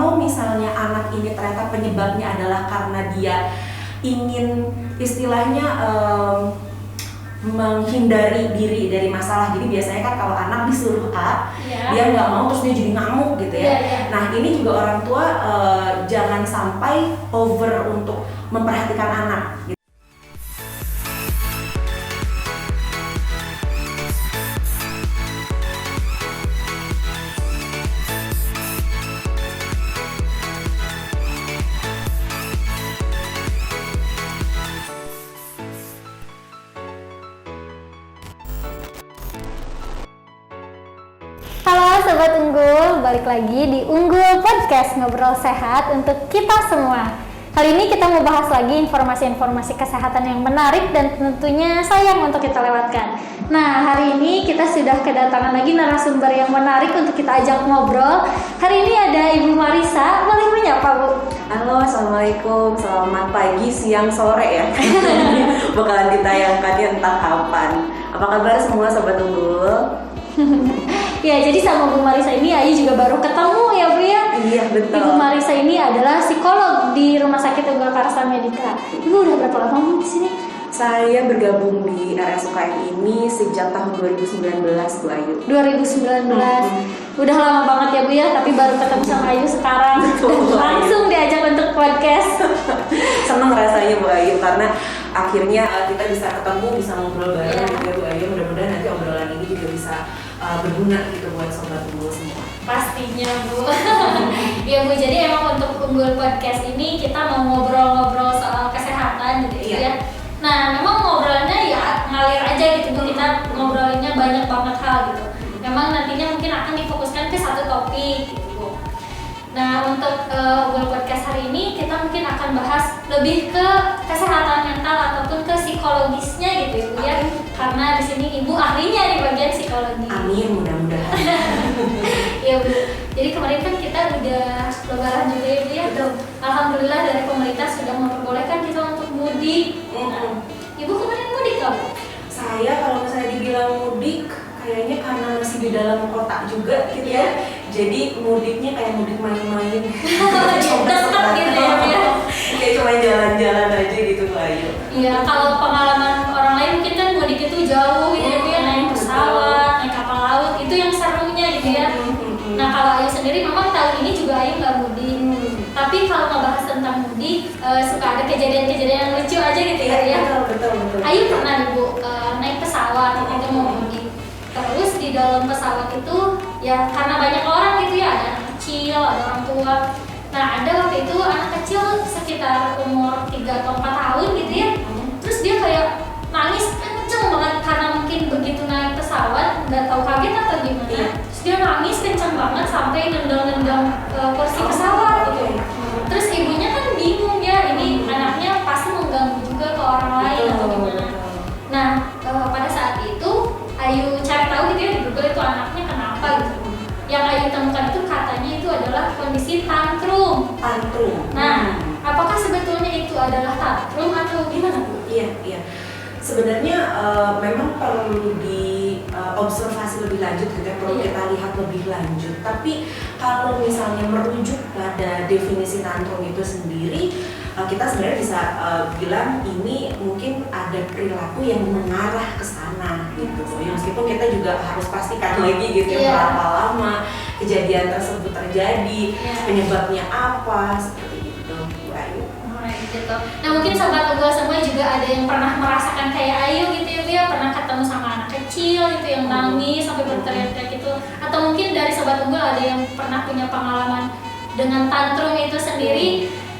kalau misalnya anak ini ternyata penyebabnya adalah karena dia ingin istilahnya menghindari diri dari masalah. Jadi biasanya kan kalau anak disuruh A, dia nggak mau terus dia jadi ngamuk gitu ya. Nah ini juga orang tua jangan sampai over untuk memperhatikan anak gitu. Halo Sobat Unggul, balik lagi di Unggul Podcast, ngobrol sehat untuk kita semua. Kali ini kita mau bahas lagi informasi-informasi kesehatan yang menarik dan tentunya sayang untuk kita lewatkan. Nah, hari ini kita sudah kedatangan lagi narasumber yang menarik untuk kita ajak ngobrol. Hari ini ada Ibu Marisa, boleh menyapa Bu? Halo, Assalamualaikum, selamat pagi, siang, sore ya. Bakalan ditayangkannya entah kapan. Apa kabar semua Sobat Unggul? Ya, jadi sama Bu Marisa ini Ayu juga baru ketemu ya Bu ya? Iya, betul. Ibu Marisa ini adalah psikolog di Rumah Sakit Unggul Karsa Medika. Ibu udah berapa lama Bu di sini? Saya bergabung di RSUKM ini sejak tahun 2019 Bu Ayu. 2019. Udah lama banget ya Bu ya, tapi baru ketemu sama Ayu sekarang. Betul, Langsung diajak untuk podcast. Senang rasanya Bu Ayu karena akhirnya kita bisa ketemu, bisa ngobrol bareng gitu ya Bu Ayu. Mudah-mudahan nanti obrolan ini juga bisa berguna gitu buat Sobat Unggul semua. Pastinya Bu. Ya Bu, jadi emang untuk Unggul Podcast ini kita mau ngobrol-ngobrol soal kesehatan gitu ya. Nah, memang ngobrolnya ya ngalir aja gitu Bu, kita ngobrolinnya banyak banget hal gitu. Memang nantinya mungkin akan difokuskan ke satu topik gitu Bu. Nah, untuk Unggul Podcast hari ini kita mungkin akan bahas lebih ke kesehatan mental ataupun ke psikologisnya gitu ya Bu ya. Karena di sini Ibu ahlinya di bagian psikologi. Amin, mudah-mudahan. Iya Bu. Jadi kemarin kan kita udah lebaran juga ya Bu ya. Alhamdulillah dari pemerintah sudah memperbolehkan kita untuk mudik. Nah, Ibu kemarin mudik nggak Bu? Saya kalau misalnya dibilang mudik, kayaknya karena masih di dalam kota juga gitu ya. Jadi mudiknya kayak mudik main-main. Dekat gitu ya Bu ya. Kayak cuma jalan-jalan aja gitu Bu Ayu. Iya, kalau pengalaman orang lain mungkin kan mudik itu jauh gitu ya Bu ya, naik pesawat, naik kapal laut, itu yang serunya gitu ya. Nah, kalau Ayu sendiri memang tahun ini juga Ayu nggak mudik. Tapi kalau ngebahas tentang mudik, suka ada kejadian-kejadian yang lucu aja gitu ya. Betul. Ayu pernah nih Bu, naik pesawat itu mau mudik. Terus di dalam pesawat itu ya karena banyak orang gitu ya, ada anak kecil, ada orang tua. Nah, ada waktu itu anak kecil sekitar umur 3 atau 4 tahun gitu ya. Terus dia kayak nangis kenceng banget karena mungkin begitu naik pesawat nggak tahu kaget atau gimana. Terus dia nangis kenceng banget sampai nendang-nendang kursi pesawat gitu. Terus ibunya kan bingung ya, ini anaknya pasti mengganggu juga ke orang lain atau gimana. Nah, pada saat itu Ayu cari tahu gitu ya di Google itu anaknya kenapa gitu. Yang Ayu temukan itu katanya itu adalah kondisi tantrum. Nah, apakah sebetulnya itu adalah tantrum atau gimana Bu? Iya. Sebenarnya memang perlu diobservasi lebih lanjut gitu ya, perlu kita lihat lebih lanjut. Tapi kalau misalnya merujuk pada definisi tantrum itu sendiri, kita sebenarnya bisa bilang ini mungkin ada perilaku yang mengarah ke sana gitu. Ya, meskipun kita juga harus pastikan lagi gitu ya berapa lama kejadian tersebut terjadi, penyebabnya apa, seperti itu Bu Ayu. Gitu. Nah, mungkin Sobat Unggul semua juga ada yang pernah merasakan kayak Ayu gitu ya Bu ya, pernah ketemu sama anak kecil gitu yang nangis sampai berteriak-teriak gitu, atau mungkin dari Sobat Unggul ada yang pernah punya pengalaman dengan tantrum itu sendiri.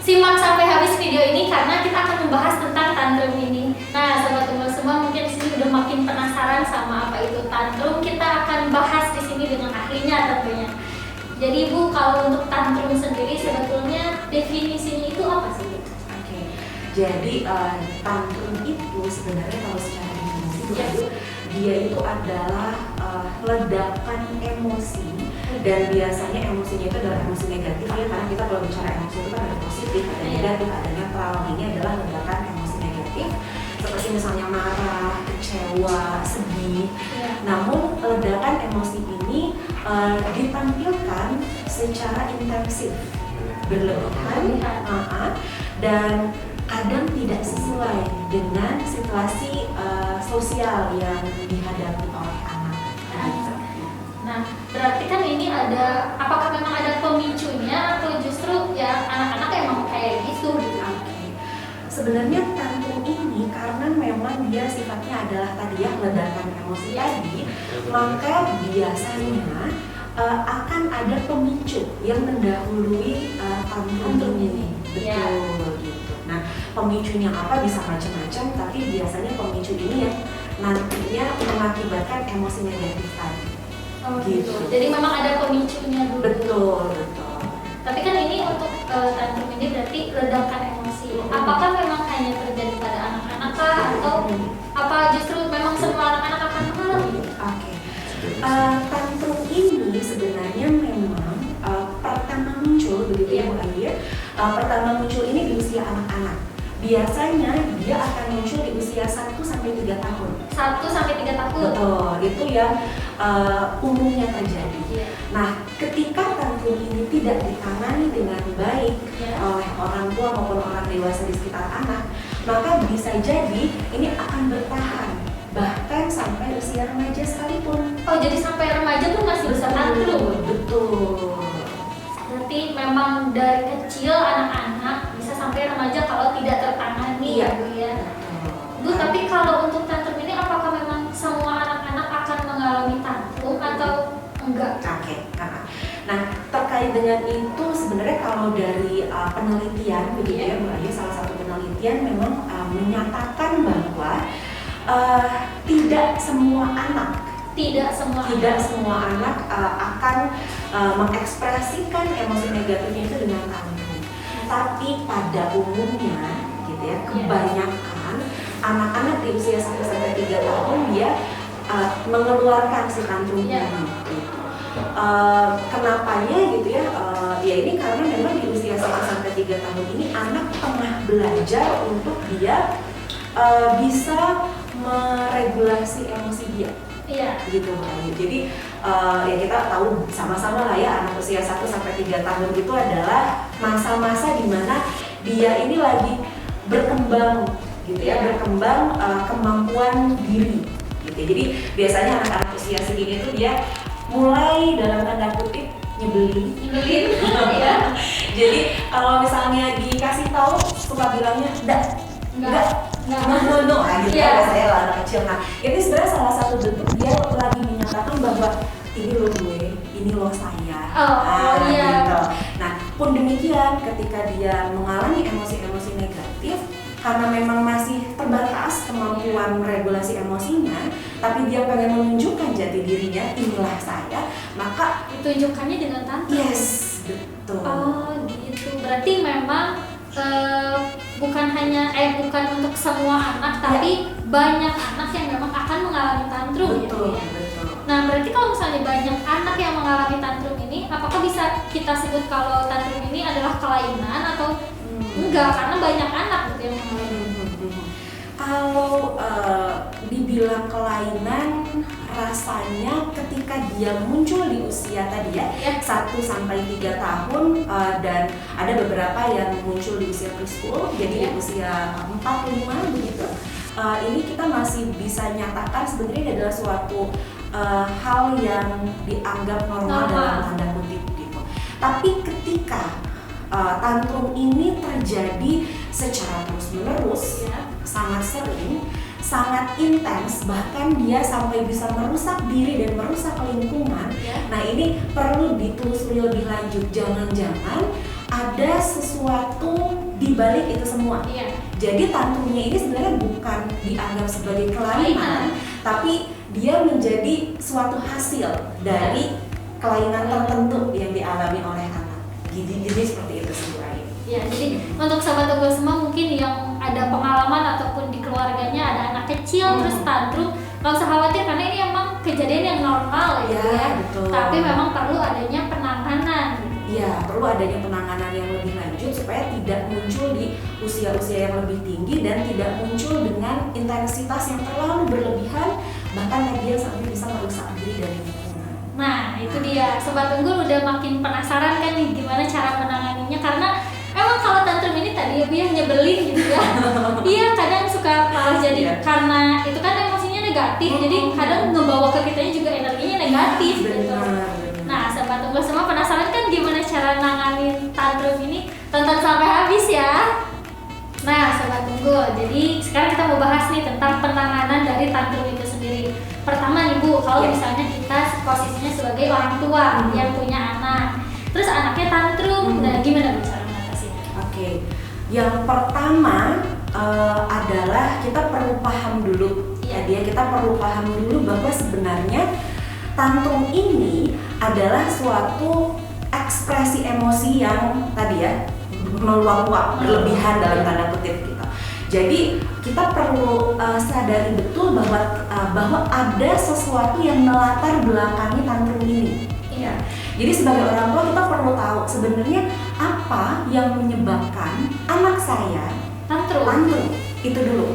Simak sampai habis video ini karena kita akan membahas tentang tantrum ini. Nah, Sobat Unggul semua mungkin di sini udah makin penasaran sama apa itu tantrum. Kita akan bahas di sini dengan ahlinya tentunya. Jadi Bu, kalau untuk tantrum sendiri sebetulnya definisinya itu apa sih Bu? Jadi tantrum itu sebenarnya kalau secara definisi dia itu adalah ledakan emosi, dan biasanya emosinya itu adalah emosi negatif ya, karena kita kalau bicara emosi itu kan ada positif, ada negatif, ada netral. Ini adalah ledakan emosi negatif seperti misalnya marah, kecewa, sedih. Namun ledakan emosi ini ditampilkan secara intensif. berlebihan, dan kadang tidak sesuai dengan situasi sosial yang dihadapi oleh anak. Gitu. Nah, berarti kan ini ada, apakah memang ada pemicunya atau justru ya anak-anak emang kayak gitu gitu? Sebenarnya tantrum ini karena memang dia sifatnya adalah tadi ya ledakan emosi tadi, maka biasanya akan ada pemicu yang mendahului tantrum ini. Betul gitu. Nah, pemicunya apa bisa macam-macam, tapi biasanya pemicu ini yang nantinya mengakibatkan emosi negatif tadi. Gitu. Jadi memang ada pemicunya dulu. Betul. Tapi kan ini untuk tantrum ini berarti ledakan emosi. Apakah memang hanya terjadi pada anak-anak kah atau apa justru memang semua anak-anak akan mengalami? Oke. Tantrum ini sebenarnya memang pertama muncul begitu ya Bu Ayu. Pertama muncul ini di usia anak-anak. Biasanya dia akan muncul di usia 1 sampai 3 tahun. 1 sampai 3 tahun. Betul, itu yang umumnya terjadi. Nah, ketika tantrum ini tidak ditangani dengan baik oleh orang tua maupun orang dewasa di sekitar anak, maka bisa jadi ini akan bertahan bahkan sampai usia remaja sekalipun. Oh, jadi sampai remaja pun masih bisa tantrum. Betul. Berarti memang dari kecil anak-anak bisa sampai remaja kalau tidak tertangani ya Bu ya. Bu, tapi kalau untuk tantrum ini apakah memang semua anak-anak akan mengalami tantrum atau enggak? Oke. Nah, terkait dengan itu sebenarnya kalau dari penelitian begitu ya Bu Ayu, salah satu penelitian memang menyatakan bahwa tidak semua anak akan mengekspresikan emosi negatifnya itu dengan tantrum. Tapi pada umumnya gitu ya, kebanyakan anak-anak di usia 1 sampai 3 tahun dia mengeluarkan si tantrumnya gitu. Kenapanya gitu ya? Ya ini karena memang di usia 1 sampai 3 tahun ini anak tengah belajar untuk dia bisa meregulasi emosi dia. Gitu Mbak. Jadi ya kita tahu sama-sama lah ya, anak usia 1 sampai 3 tahun itu adalah masa-masa di mana dia ini lagi berkembang gitu ya, berkembang kemampuan diri gitu. Jadi biasanya anak-anak usia segini itu dia mulai dalam tanda kutip nyebelin ya. Jadi kalau misalnya dikasih tahu suka bilangnya enggak no gitu ya, saya lah anak kecil. Nah, itu sebenarnya salah satu bentuk dia lagi menyatakan bahwa ini lo gue, ini lo saya. Gitu. Nah, pun demikian ketika dia mengalami emosi-emosi negatif, karena memang masih terbatas kemampuan meregulasi emosinya, tapi dia pengen menunjukkan jati dirinya, inilah saya, maka ditunjukkannya dengan tantrum. Yes, betul. Oh gitu, berarti memang bukan untuk semua anak, tapi banyak anak yang memang akan mengalami tantrum. Betul. Nah, berarti kalau misalnya banyak anak yang mengalami tantrum ini, apakah bisa kita sebut kalau tantrum ini adalah kelainan atau enggak? Karena banyak anak gitu yang mengalami. Kalau dibilang kelainan, rasanya ketika dia muncul di usia tadi ya 1 sampai 3 tahun, dan ada beberapa yang muncul di usia preschool, jadi di usia 4-5 begitu. Ini kita masih bisa nyatakan sebenarnya ini adalah suatu hal yang dianggap normal dalam tanda kutip gitu. Tapi ketika tantrum ini terjadi secara terus-menerus, sangat sering, sangat intens, bahkan dia sampai bisa merusak diri dan merusak lingkungan. Nah, ini perlu ditelusuri lebih lanjut. Jangan-jangan ada sesuatu di balik itu semua. Jadi tantrumnya ini sebenarnya bukan dianggap sebagai kelainan, tapi dia menjadi suatu hasil dari kelainan tertentu yang dialami oleh anak. Jadi seperti itu sih. Ya, jadi untuk sahabat unggul semua mungkin yang ada pengalaman ataupun di keluarganya ada anak kecil terus tantrum, nggak usah khawatir karena ini emang kejadian yang normal ya. Betul. Tapi memang perlu adanya penanganan. Iya, perlu adanya penanganan yang lebih lanjut supaya tidak muncul di usia-usia yang lebih tinggi dan tidak muncul dengan intensitas yang terlalu berlebihan, bahkan dia sampai bisa merusak diri dan lingkungan. Nah, itu dia. Sobat Unggul udah makin penasaran kan nih gimana cara menanganinya karena emang kalau tantrum ini tadi ya Bu ya nyebelin gitu ya. Iya, kadang suka malah jadi karena itu kan emosinya negatif, jadi kadang ngebawa ke kitanya juga energinya negatif gitu. Nah, Sobat Unggul semua penasaran kan gimana cara nanganin tantrum ini? Tonton sampai habis ya. Nah, Sobat Unggul, jadi sekarang kita mau bahas nih tentang penanganan dari tantrum itu sendiri. Pertama nih Bu, kalau misalnya kita posisinya sebagai orang tua yang punya anak, terus anaknya tantrum, nah gimana Bu cara mengatasinya? Oke, yang pertama adalah kita perlu paham dulu. Jadi ya, kita perlu paham dulu bahwa sebenarnya tantrum ini adalah suatu ekspresi emosi yang tadi ya meluap-luap, berlebihan dalam tanda kutip gitu. Jadi kita perlu sadari betul bahwa ada sesuatu yang melatar belakangi tantrum ini. Ya. Jadi sebagai orang tua kita perlu tahu sebenarnya apa yang menyebabkan anak saya tantrum itu dulu.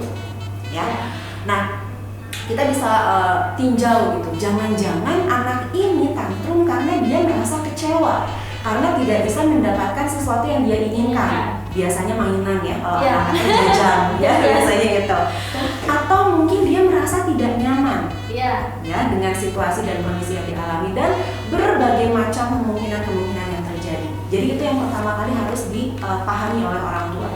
Ya. Nah, kita bisa tinjau gitu. Jangan-jangan anak ini tantrum karena dia merasa kecewa karena tidak bisa mendapatkan sesuatu yang dia inginkan. Biasanya mainan ya, kalau anak jajan ya biasanya gitu. Atau mungkin dia merasa tidak nyaman ya dengan situasi dan kondisi yang dialami, dan berbagai macam kemungkinan yang terjadi. Jadi itu yang pertama kali harus dipahami oleh orang tua.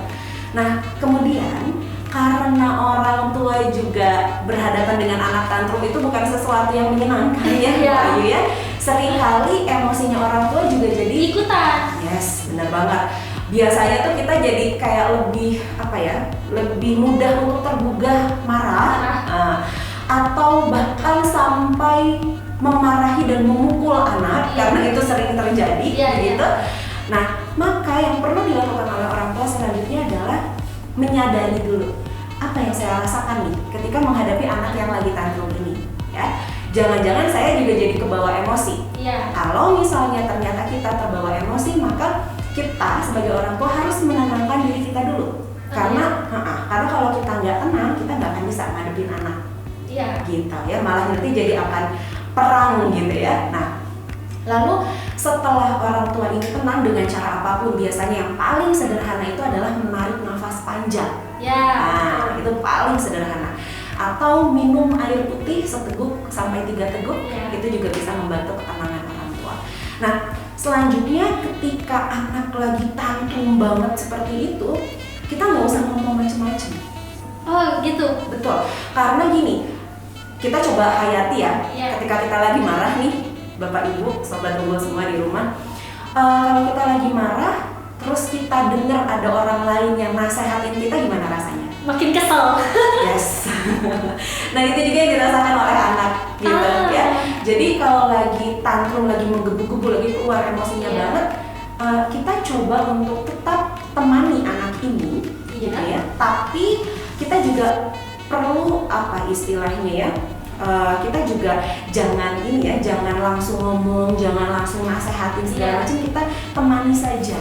Nah, kemudian karena orang tua juga berhadapan dengan anak tantrum itu bukan sesuatu yang menyenangkan ya, ya. Seringkali emosinya orang tua juga jadi ikutan. Yes, benar banget. Biasanya tuh kita jadi kayak lebih mudah untuk tergugah marah, atau bahkan sampai memarahi dan memukul anak karena itu sering terjadi, gitu. Nah, maka yang perlu dilakukan oleh orang tua selanjutnya adalah menyadari dulu apa yang saya rasakan nih ketika menghadapi anak yang lagi tantrum ini, ya. Jangan-jangan saya juga jadi kebawa emosi. Kalau misalnya ternyata kita terbawa emosi, maka kita sebagai orang tua harus menenangkan diri kita dulu. Karena kalau kita nggak tenang, kita nggak akan bisa ngadepin anak. Gitu ya, malah nanti jadi akan perang gitu ya. Nah, lalu setelah orang tua ini tenang dengan cara apapun, biasanya yang paling sederhana itu adalah menarik nafas panjang. Nah, itu paling sederhana. Atau minum air putih seteguk sampai 3 teguk, itu juga bisa membantu ketenangan orang tua. Nah, selanjutnya ketika anak lagi tantrum banget seperti itu, kita nggak usah ngomong macem-macem. Oh gitu? Betul, karena gini, kita coba hayati ya, ketika kita lagi marah nih, Bapak Ibu, Sobat Unggul semua di rumah, kalau kita lagi marah, terus kita dengar ada orang lain yang nasehatin kita, gimana rasanya? Makin kesel. Yes. Nah, itu juga yang dirasakan oleh anak gitu ya. Jadi kalau lagi tantrum, lagi menggebu-gebu, lagi keluar emosinya banget, kita coba untuk tetap temani anak ini gitu ya. Tapi kita juga perlu istilahnya ya, kita juga jangan jangan langsung ngomong, jangan langsung nasehatin segala macam, kita temani saja.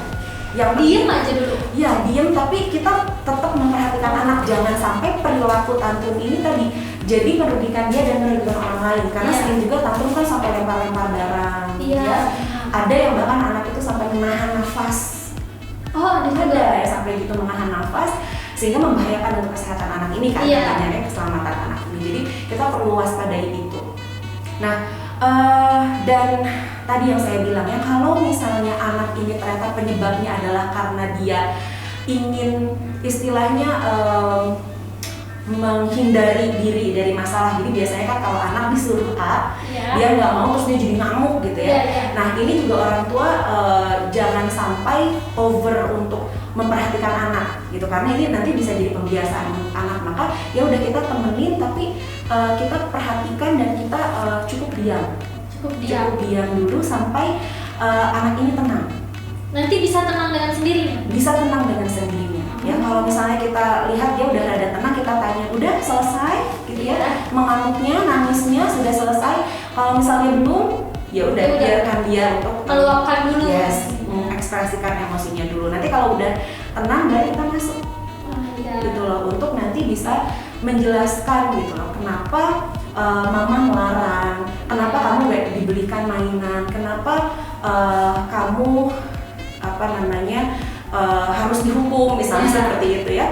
Yang diem aja dulu. Ya, diem, tapi kita tetap memperhatikan anak. Jangan sampai perilaku tantrum ini tadi jadi merugikan dia dan merugikan orang lain. Karena sering juga tantrum kan sampai lempar-lempar barang. Ya. Ada yang bahkan anak itu sampai menahan nafas. Oh, ada ya sampai gitu menahan nafas, sehingga membahayakan untuk kesehatan anak ini kan, katanya keselamatan anak ini. Jadi kita perlu waspadai itu. Nah, dan tadi yang saya bilang ya, kalau misalnya anak ini ternyata penyebabnya adalah karena dia ingin istilahnya menghindari diri dari masalah. Jadi biasanya kan kalau anak disuruh A, dia nggak mau, terus dia jadi ngamuk gitu ya. Nah, ini juga orang tua jangan sampai over untuk memperhatikan anak gitu, karena ini nanti bisa jadi pembiasaan untuk anak. Maka ya udah, kita temenin, tapi kita perhatikan dan kita cukup diam dulu sampai anak ini tenang. Nanti bisa tenang dengan sendirinya. Bisa tenang dengan sendirinya. Ya, kalau misalnya kita lihat dia udah rada tenang, kita tanya, udah selesai gitu ya, mengamuknya, nangisnya sudah selesai. Kalau misalnya belum, ya udah biarkan dia untuk meluapkan dulu. Yes, mengekspresikan emosinya dulu. Nanti kalau udah tenang, baru kita masuk. Gitu loh, untuk nanti bisa menjelaskan gitu loh, kenapa mama melarang, kenapa kamu gak dibelikan mainan, kenapa kamu harus dihukum misalnya seperti itu ya.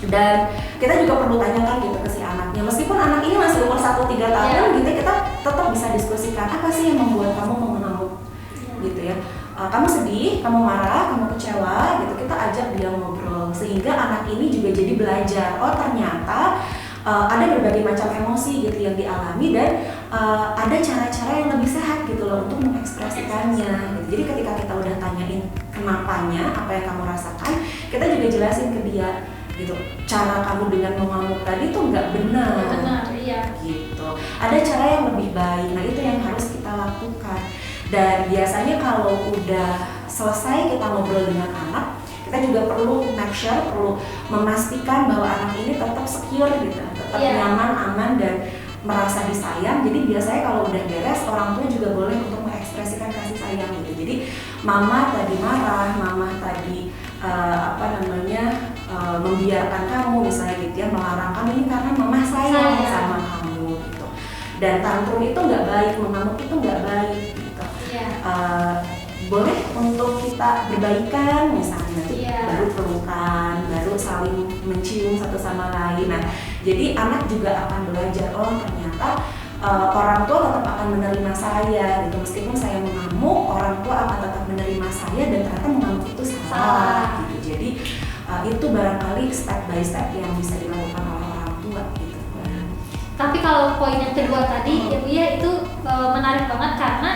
Dan kita juga perlu tanyakan gitu ke si anaknya, meskipun anak ini masih umur 1-3 tahun gitu, kita tetap bisa diskusikan apa sih yang membuat kamu mengamuk gitu ya. Kamu sedih, kamu marah, kamu kecewa gitu, kita ajak dia ngobrol sehingga anak ini juga jadi belajar, oh ternyata ada berbagai macam emosi gitu yang dialami dan ada cara-cara yang lebih sehat gitu loh untuk mengekspresikannya gitu. Jadi ketika kita udah tanyain kenapanya, apa yang kamu rasakan, kita juga jelasin ke dia gitu, cara kamu dengan mengamuk tadi tuh nggak benar, gitu. Ada cara yang lebih baik, nah itu yang harus kita lakukan. Dan biasanya kalau udah selesai kita ngobrol dengan anak, kita juga perlu make sure, perlu memastikan bahwa anak ini tetap secure gitu, tetap nyaman, aman dan merasa disayang. Jadi biasanya kalau udah beres, orang tua juga boleh untuk mengekspresikan kasih sayang gitu. Jadi mama tadi marah, mama tadi membiarkan kamu misalnya gitu ya, melarang kamu ini karena mama sayang sama kamu gitu. Dan tantrum itu nggak baik, mengamuk itu nggak baik gitu. Boleh untuk kita berbaikan misalnya, baru pelukan, baru saling mencium satu sama lain. Nah, jadi anak juga akan belajar, oh ternyata orang tua tetap akan menerima saya gitu, meskipun saya mengamuk, orang tua akan tetap menerima saya dan ternyata mengamuk itu salah gitu. Jadi itu barangkali step by step yang bisa dilakukan oleh orang tua gitu. Tapi kalau poin yang kedua tadi ya Bu ya, itu menarik banget karena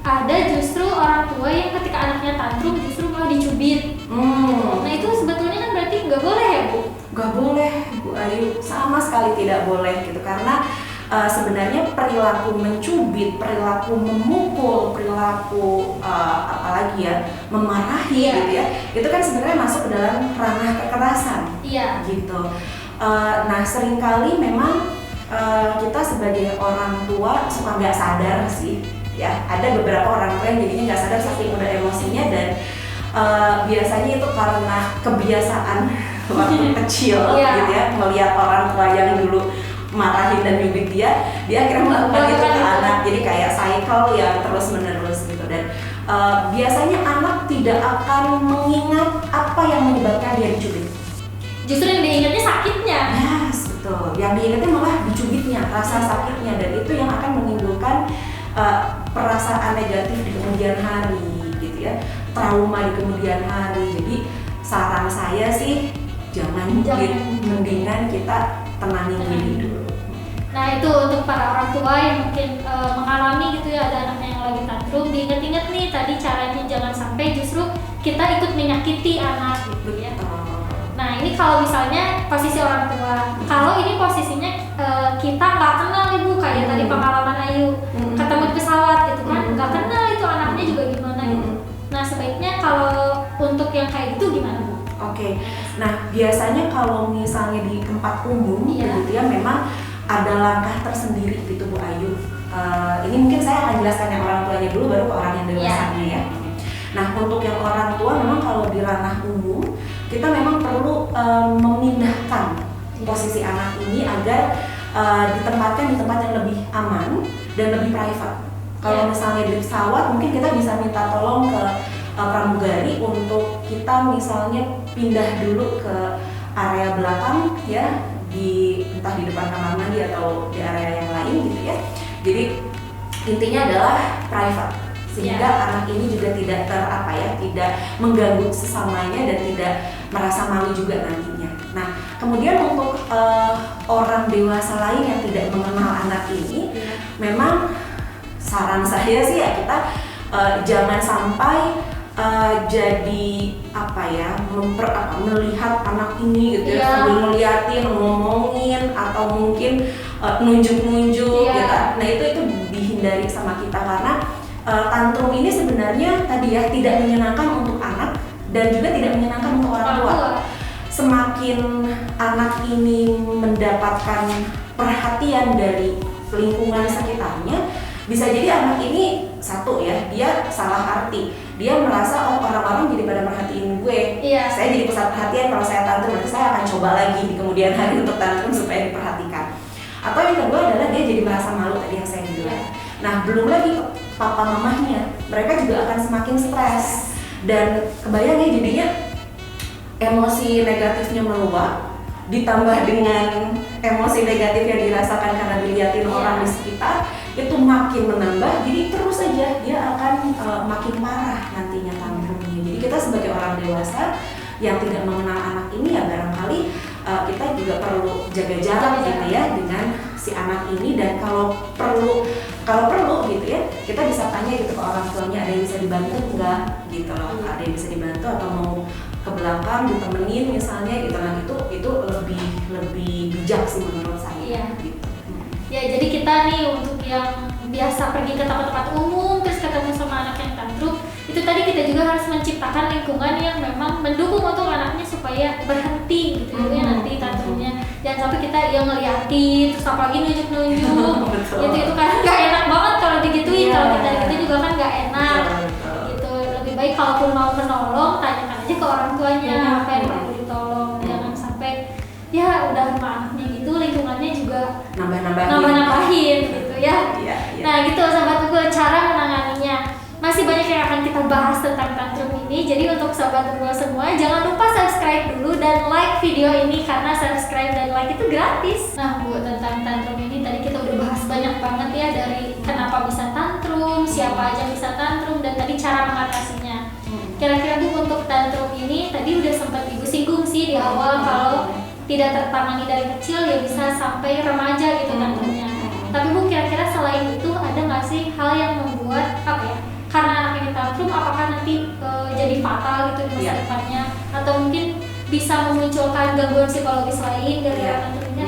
ada justru orang tua yang ketika anaknya tantrum justru malah dicubit. Nah itu sebetulnya kan berarti nggak boleh ya Bu? Nggak boleh Bu Ayu, sama sekali tidak boleh gitu, karena sebenarnya perilaku mencubit, perilaku memukul, perilaku apalagi ya memarahi gitu ya, itu kan sebenarnya masuk ke dalam ranah kekerasan gitu. Nah seringkali memang kita sebagai orang tua suka nggak sadar sih ya, ada beberapa orang tua yang jadinya nggak sadar saking udah emosinya dan biasanya itu karena kebiasaan waktu kecil gitu ya, melihat orang tua yang dulu marahin dan nyubit dia akhirnya melakukan itu ke anak, jadi kayak cycle yang terus menerus gitu. Dan biasanya anak tidak akan mengingat apa yang menyebabkan dia dicubit, justru yang diingatnya sakitnya. Yes, betul, yang diingatnya malah dicubitnya, rasa sakitnya, dan itu yang akan menimbulkan perasaan negatif di kemudian hari gitu ya, trauma di kemudian hari. Jadi saran saya sih jangan. Mendingan kita tenangin diri dulu. Nah itu untuk para orang tua yang mungkin mengalami gitu ya, ada anaknya yang lagi tantrum, diingat-ingat nih tadi caranya jangan sampai justru kita ikut menyakiti anak gitu ya. Nah ini kalau misalnya posisi orang tua, kalau ini posisinya kita nggak kenal Ibu, kayak tadi pengalaman Ayu ketemu di pesawat gitu kan, nggak kenal itu anaknya juga gimana gitu. Nah sebaiknya kalau untuk yang kayak gitu gimana Bu? Oke, nah biasanya kalau misalnya di tempat umum gitu ya, memang ada langkah tersendiri gitu Bu Ayu. Ini mungkin saya akan jelaskan yang orang tuanya dulu, baru ke orang yang dewasanya ya. Nah untuk yang orang tua memang kalau di ranah umum kita memang perlu memindahkan posisi anak ini agar ditempatkan di tempat yang lebih aman dan lebih private. Kalau misalnya di pesawat mungkin kita bisa minta tolong ke pramugari untuk kita misalnya pindah dulu ke area belakang ya, entah di depan kamar mandi atau di area yang lain gitu ya. Jadi intinya adalah private, sehingga anak ini juga tidak tidak mengganggu sesamanya dan tidak merasa malu juga nantinya. Nah kemudian untuk orang dewasa lain yang tidak mengenal anak ini, memang saran saya sih ya kita jangan sampai jadi melihat anak ini gitu ya, sambil ngeliatin, ngomongin atau mungkin nunjuk-nunjuk gitu. Nah itu dihindari sama kita, karena tantrum ini sebenarnya tadi ya tidak menyenangkan untuk anak dan juga tidak menyenangkan untuk orang tua. Semakin anak ini mendapatkan perhatian dari lingkungan sekitarnya, bisa jadi anak ini dia salah arti, dia merasa orang-orang jadi pada merhatiin gue, saya jadi pusat perhatian kalau saya tantrum, berarti saya akan coba lagi di kemudian hari untuk tantrum supaya diperhatikan. Atau yang kedua adalah dia jadi merasa malu tadi yang saya bilang. Nah belum lagi papa mamahnya, mereka juga akan semakin stres Dan kebayang ya jadinya emosi negatifnya meluap, ditambah dengan emosi negatif yang dirasakan karena dilihatin orang di sekitar, itu makin menambah, jadi terus saja dia akan makin parah nantinya tantrumnya. Jadi kita sebagai orang dewasa yang tidak mengenal anak ini ya barangkali kita juga perlu jaga jarak gitu ya dengan si anak ini, dan kalau perlu gitu ya kita bisa tanya gitu ke orang tuanya, ada yang bisa dibantu enggak gitu loh, ada yang bisa dibantu atau mau ke belakang ditemenin misalnya gitu. Nah itu lebih bijak sih menurut saya. Gitu. Ya jadi kita nih untuk yang biasa pergi ke tempat-tempat umum terus ketemu sama anak yang tantrum, itu tadi kita juga harus menciptakan lingkungan yang memang mendukung untuk anaknya supaya berhenti gitu ya nanti tantrumnya. Jangan sampai kita yang ngeliatin terus apalagi nunjuk-nunjuk itu kan nggak enak banget kalau digituin. Kalau kita gitu juga kan nggak enak gitu. Lebih baik kalaupun mau menolong tanyakan aja ke orang tuanya apa yang perlu ditolong. Jangan sampai ya udah sama anaknya gitu lingkungannya juga nambah-nambahin gitu ya. Nah gitu sahabat Google, cara menanganinya masih banyak yang akan kita bahas tentang tantrum ini. Jadi untuk sahabat Google semua jangan lupa subscribe dulu dan like video ini karena subscribe dan like itu gratis. Nah Bu, tentang tantrum ini tadi kita udah bahas banyak banget ya, dari kenapa bisa tantrum, siapa aja bisa tantrum, dan tadi cara mengatasinya. Kira-kira Bu untuk tantrum ini tadi udah sempat Ibu singgung sih di awal kalau tidak tertangani dari kecil ya bisa sampai remaja gitu tantrumnya. Tapi Bu, kira-kira selain itu ada nggak sih hal yang membuat karena anak ini tantrum apakah nanti jadi fatal gitu di masa depannya, atau mungkin bisa memunculkan gangguan psikologis lain dari tantrumnya?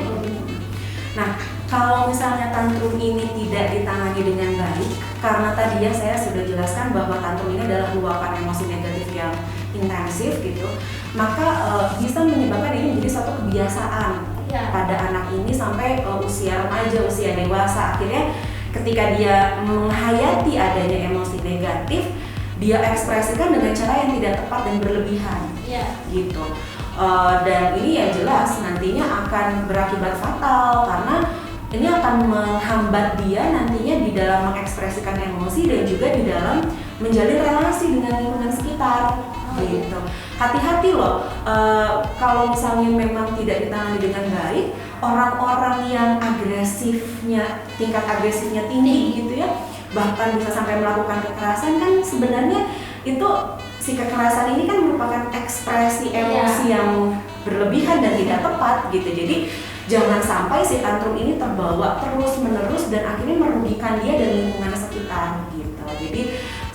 Nah, kalau misalnya tantrum ini tidak ditangani dengan baik, karena tadi ya saya sudah jelaskan bahwa tantrum ini adalah luapan emosi negatif yang intensif gitu, maka bisa menyebabkan ini menjadi suatu kebiasaan pada anak ini sampai usia remaja, usia dewasa. Akhirnya ketika dia menghayati adanya emosi negatif, dia ekspresikan dengan cara yang tidak tepat dan berlebihan gitu. Dan ini ya jelas nantinya akan berakibat fatal karena ini akan menghambat dia nantinya di dalam mengekspresikan emosi dan juga di dalam menjalin relasi dengan lingkungan sekitar gitu. Hati-hati loh, kalau misalnya memang tidak ditangani dengan baik, orang-orang yang tingkat agresifnya tinggi gitu ya, bahkan bisa sampai melakukan kekerasan, kan sebenarnya itu si kekerasan ini kan merupakan ekspresi emosi yang berlebihan dan tidak tepat gitu. Jadi jangan sampai si tantrum ini terbawa terus menerus dan akhirnya merugikan dia dan lingkungan sekitar gitu. Jadi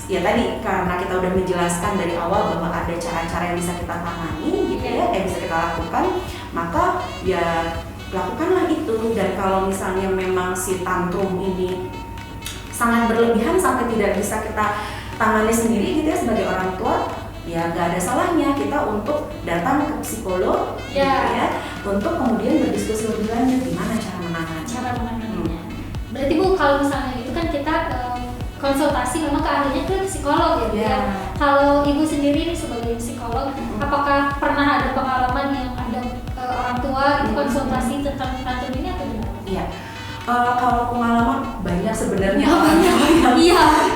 ya tadi karena kita udah menjelaskan dari awal bahwa ada cara-cara yang bisa kita tangani gitu ya, yang bisa kita lakukan, maka ya lakukanlah itu. Dan kalau misalnya memang si tantrum ini sangat berlebihan sampai tidak bisa kita tangani sendiri gitu ya sebagai orang tua, ya gak ada salahnya kita untuk datang ke psikolog gitu ya, untuk kemudian berdiskusi lebih lanjut gimana cara menanganinya. Berarti Bu, kalau misalnya itu kan kita konsultasi memang ke ahlinya ke psikolog gitu ya. Kalau Ibu sendiri nih sebagai psikolog, apakah pernah ada pengalaman yang ada orang tua itu konsultasi tentang tantrum ini atau tidak? Iya. Kalau pengalaman banyak sebenarnya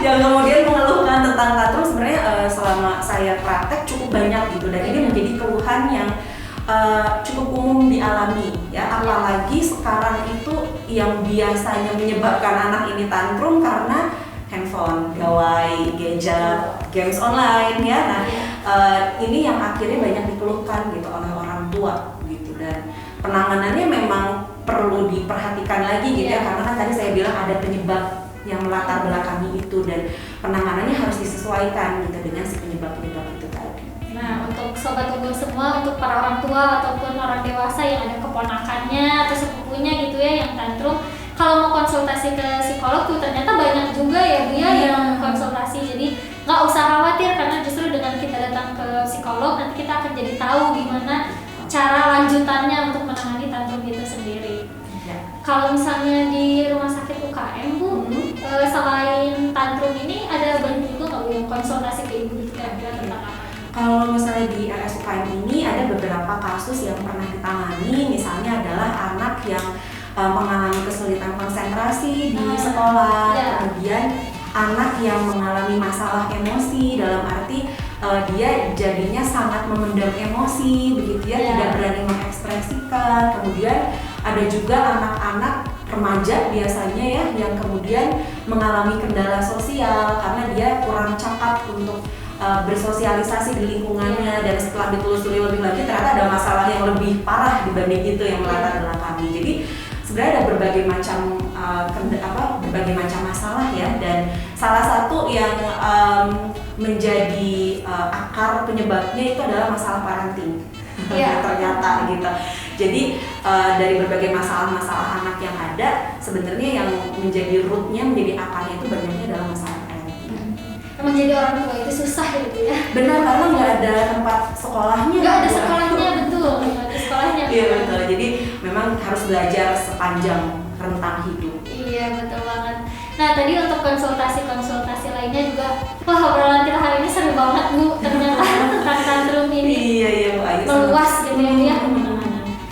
yang kemudian mengeluhkan tentang tantrum. Sebenarnya selama saya praktek cukup banyak gitu, dan ini menjadi keluhan yang cukup umum dialami ya, apalagi sekarang itu yang biasanya menyebabkan anak ini tantrum karena handphone, gawai, gadget, games online ya. Nah, ini yang akhirnya banyak dikeluhkan gitu oleh orang tua gitu, dan penanganannya memang perlu diperhatikan lagi gitu ya, karena kan tadi saya bilang ada penyebab yang melatar belakangi itu, dan penanganannya harus disesuaikan gitu dengan si penyebab-penyebab itu tadi. Nah, untuk sobat unggul semua, untuk para orang tua ataupun orang dewasa yang ada keponakannya atau sepupunya gitu ya yang tantrum, kalau mau konsultasi ke psikolog tuh ternyata banyak juga ya Bu ya yang konsultasi. Jadi nggak usah khawatir, karena justru dengan kita datang ke psikolog nanti kita akan jadi tahu gimana cara lanjutannya untuk menangani tantrum itu sendiri. Kalau misalnya di rumah sakit UKM Bu, selain tantrum ini ada banyak juga nggak Bu yang konsultasi ke Ibu kira-kira tentang apa? Kalau misalnya di RSUKM ini ada beberapa kasus yang pernah ditangani, misalnya adalah anak yang mengalami kesulitan konsentrasi di sekolah, kemudian anak yang mengalami masalah emosi dalam arti dia jadinya sangat memendam emosi begitu ya, tidak berani mengekspresikan. Kemudian ada juga anak-anak remaja biasanya ya yang kemudian mengalami kendala sosial karena dia kurang cakap untuk bersosialisasi di lingkungannya, dan setelah ditelusuri lebih lanjut ternyata ada masalah yang lebih parah dibanding itu yang melatar belakangi. Jadi sebenarnya ada berbagai macam berbagai macam masalah ya, dan salah satu yang menjadi akar penyebabnya itu adalah masalah parenting. Ternyata gitu. Jadi dari berbagai masalah-masalah anak yang ada, sebenarnya yang menjadi rootnya, menjadi akarnya itu banyaknya adalah masalah parenting. Menjadi orang tua itu susah gitu ya. Benar, karena nggak ada tempat sekolahnya. Nggak ada sekolahnya, betul. Nggak ada sekolahnya. Iya betul. Jadi memang harus belajar sepanjang rentang hidup. Iya betul banget. Nah tadi untuk konsultasi lainnya juga, wah obrolan kita hari ini seru banget Bu, ternyata tentang tantrum ini. Iya Bu Ayu. Meluas gitu ya.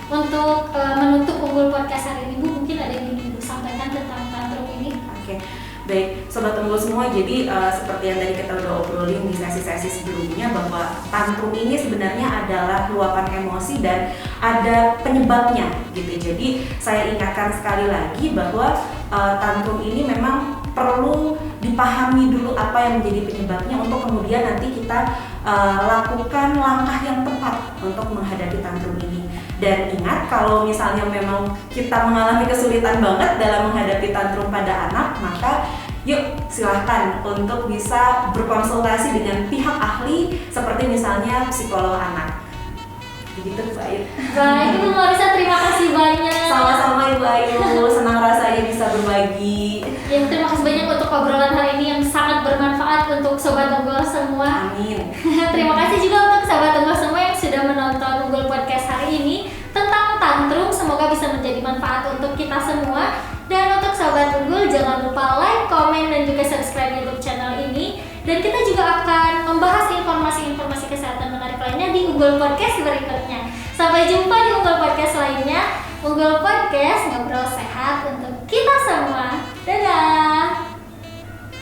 Untuk menutup Unggul Podcast hari ini Bu, mungkin ada yang ingin Bu sampaikan tentang tantrum ini? Oke. Baik, Sobat Unggul semua, jadi seperti yang tadi kita udah obrolin di sesi-sesi sebelumnya, bahwa tantrum ini sebenarnya adalah luapan emosi dan ada penyebabnya gitu. Jadi saya ingatkan sekali lagi bahwa tantrum ini memang perlu dipahami dulu apa yang menjadi penyebabnya untuk kemudian nanti kita lakukan langkah yang tepat untuk menghadapi tantrum ini. Dan ingat, kalau misalnya memang kita mengalami kesulitan banget dalam menghadapi tantrum pada anak, maka yuk silahkan untuk bisa berkonsultasi dengan pihak ahli seperti misalnya psikolog anak. Begitu Bu Ayu. Baik, Ibu Marisa, terima kasih banyak. Sama-sama Ibu Ayu, senang rasanya bisa berbagi. Ya, terima kasih banyak untuk obrolan hari ini yang sangat bermanfaat untuk Sobat Unggul semua. Amin. Terima kasih juga untuk Sobat Unggul semua yang sudah menonton Unggul Podcast hari ini tentang tantrum. Semoga bisa menjadi manfaat untuk kita semua. Dan untuk Sobat Unggul, jangan lupa like, komen, dan juga subscribe YouTube channel ini. Dan kita juga akan membahas informasi-informasi kesehatan menarik lainnya di Unggul Podcast berikutnya. Sampai jumpa di Unggul Podcast lainnya. Unggul Podcast, ngobrol sehat untuk kita semua. Dadah!